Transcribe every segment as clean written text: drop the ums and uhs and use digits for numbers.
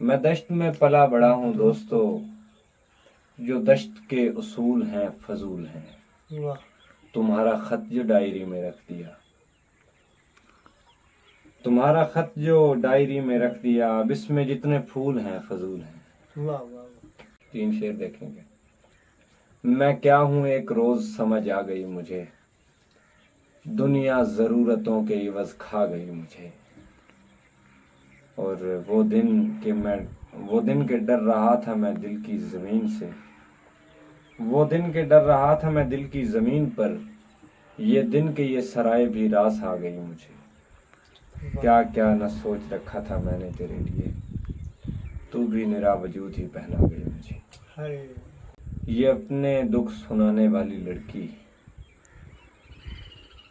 میں دشت میں پلا بڑا ہوں دوستو، جو دشت کے اصول ہیں فضول ہیں۔ واہ تمہارا خط جو ڈائری میں رکھ دیا، تمہارا خط جو ڈائری میں رکھ دیا، اب اس میں جتنے پھول ہیں فضول ہیں۔ واہ واہ 3 شعر دیکھیں گے۔ میں کیا ہوں ایک روز سمجھ آ گئی مجھے، دنیا ضرورتوں کے عوض کھا گئی مجھے۔ اور وہ دن کے ڈر رہا تھا میں دل کی زمین سے، وہ دن کے ڈر رہا تھا میں دل کی زمین پر، یہ دن کے یہ سرائے بھی راس آ گئی مجھے۔ کیا کیا نہ سوچ رکھا تھا میں نے تیرے لیے، تو بھی نرا وجود ہی پہنا گئی مجھے۔ ہائے یہ اپنے دکھ سنانے والی لڑکی،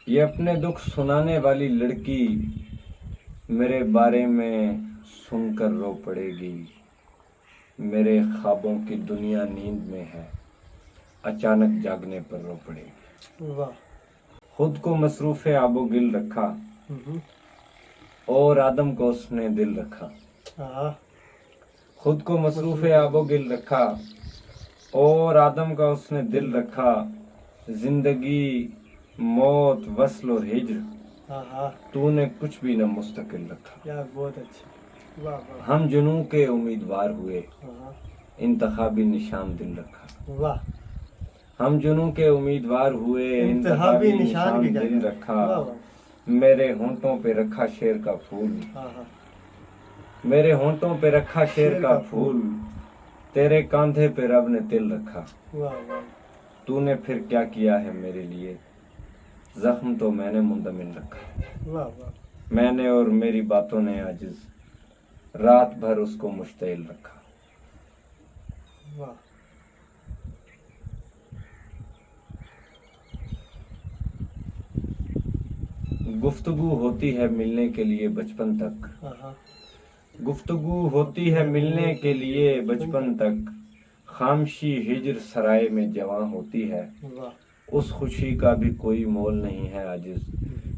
یہ اپنے دکھ سنانے والی لڑکی، میرے بارے میں سن کر رو پڑے گی۔ میرے خوابوں کی دنیا نیند میں ہے، اچانک جاگنے پر رو پڑے گی۔ واہ خود کو مصروف آب و گل رکھا، ہوں اور آدم کو اس نے دل رکھا۔ ہاں خود کو مصروف آب و گل رکھا، اور آدم کا اس نے دل رکھا۔ زندگی موت وصل اور ہجر، ہاں ہاں تو نے کچھ بھی نہ مستقل رکھا۔ یار بہت اچھا واہ واہ ہم جنوں کے امیدوار ہوئے، ہاں انتخابی نشان دل رکھا۔ واہ ہم جنوں کے امیدوار ہوئے، انتخابی نشان کی دل جگہ رکھا۔ واہ واہ میرے ہونٹوں پہ رکھا شیر کا پھول، ہاں ہاں میرے ہونٹوں پہ رکھا شیر کا پھول، تیرے کاندھے پہ رب نے تل رکھا۔ واہ واہ تو نے پھر کیا کیا ہے میرے لیے، زخم تو میں نے منضمن رکھا۔ واہ واہ میں نے اور میری باتوں نے عاجز رات بھر اس کو مشتعل رکھا۔ واہ گفتگو ہوتی ہے ملنے کے لیے بچپن تک، ہاں ہاں گفتگو ہوتی ہے ملنے کے لیے بچپن تک، خامشی ہجر سرائے میں جواں ہوتی ہے، واہ اس خوشی کا بھی کوئی مول نہیں ہے عاجز،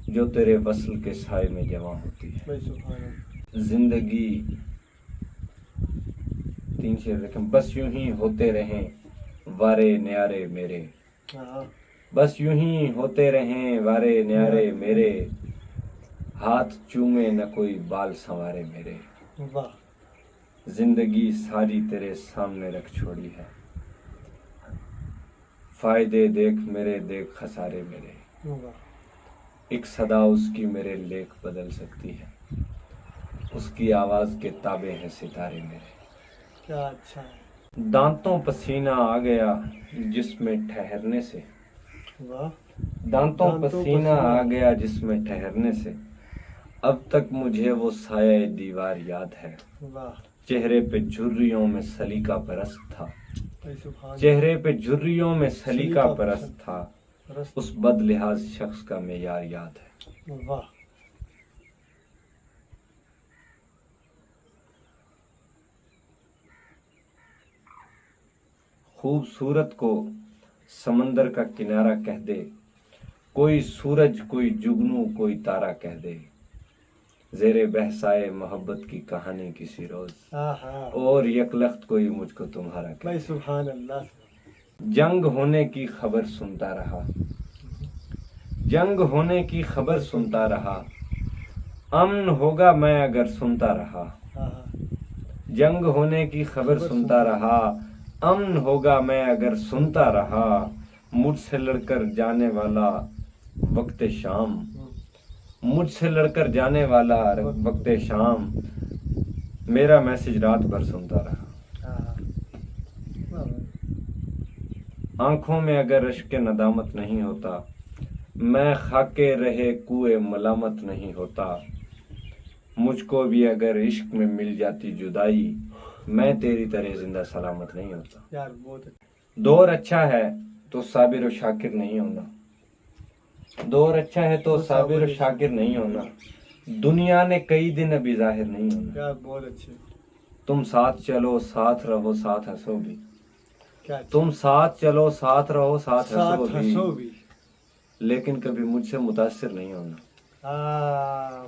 جو تیرے وصل کے سائے میں جواں ہوتی ہے۔ بھائی سبحان اللہ زندگی 3 شعر دیکھیں۔ بس یوں ہی ہوتے رہیں وارے نیارے میرے، ہاں بس یوں ہی ہوتے رہیں وارے نیارے میرے، ہاتھ چومے نہ کوئی بال سنوارے میرے۔ واہ زندگی ساری تیرے سامنے رکھ چھوڑی ہے، فائدے دیکھ میرے دیکھ خسارے میرے، واہ ایک صدا اس کی میرے لیکھ بدل سکتی ہے، اس کی آواز کے تابع ہیں ستارے میرے۔ کیا اچھا ہے دانتوں پسینہ آ گیا جس میں ٹھہرنے سے، واہ دانتوں پسینہ آ گیا جس میں ٹھہرنے سے، اب تک مجھے وہ سایہ دیوار یاد ہے، واہ چہرے پہ جھریوں میں سلیقہ پرست تھا، بھائی سبحان چہرے پہ جھریوں میں سلیقہ پرست تھا، اللہ اس بد لحاظ شخص کا معیار یاد ہے۔ واہ خوبصورت کو سمندر کا کنارہ کہہ دے، کوئی سورج کوئی جگنو کوئی تارا کہہ دے، زیر بحثائے محبت کی کہانی کسی روز، ہاں ہاں اور یکلخت کوئی مجھ کو تمہارا کہہ بھائی دے۔ سبحان اللہ جنگ ہونے کی خبر سنتا رہا، جنگ ہونے کی خبر سنتا رہا، امن ہوگا میں اگر سنتا رہا، ہاں ہاں جنگ ہونے کی خبر سنتا رہا، امن ہوگا میں اگر سنتا رہا، مجھ سے لڑ کر جانے والا وقت شام، مجھ سے لڑ کر جانے والا وقت شام، میرا میسج رات بھر سنتا رہا۔ ہاں ہاں واہ واہ آنکھوں میں اگر اشک ندامت نہیں ہوتا، میں خاکے رہے کوئے ملامت نہیں ہوتا، مجھ کو بھی اگر عشق میں مل جاتی جدائی، میں تیری طرح زندہ سلامت نہیں ہوتا۔ یار بہت اچھا دور اچھا ہے تو صابر و شاکر نہیں ہونا، دور اچھا ہے تو صابر و شاکر نہیں ہونا، دنیا نے کئی دن ابھی ظاہر نہیں ہونا، یار بہت اچھے تم ساتھ چلو ساتھ رہو ساتھ ہنسو بھی، کیا اچھا تم ساتھ چلو ساتھ رہو ساتھ ساتھ ہنسو ہنسو بھی، بھی لیکن کبھی مجھ سے متاثر نہیں ہونا۔ ہاں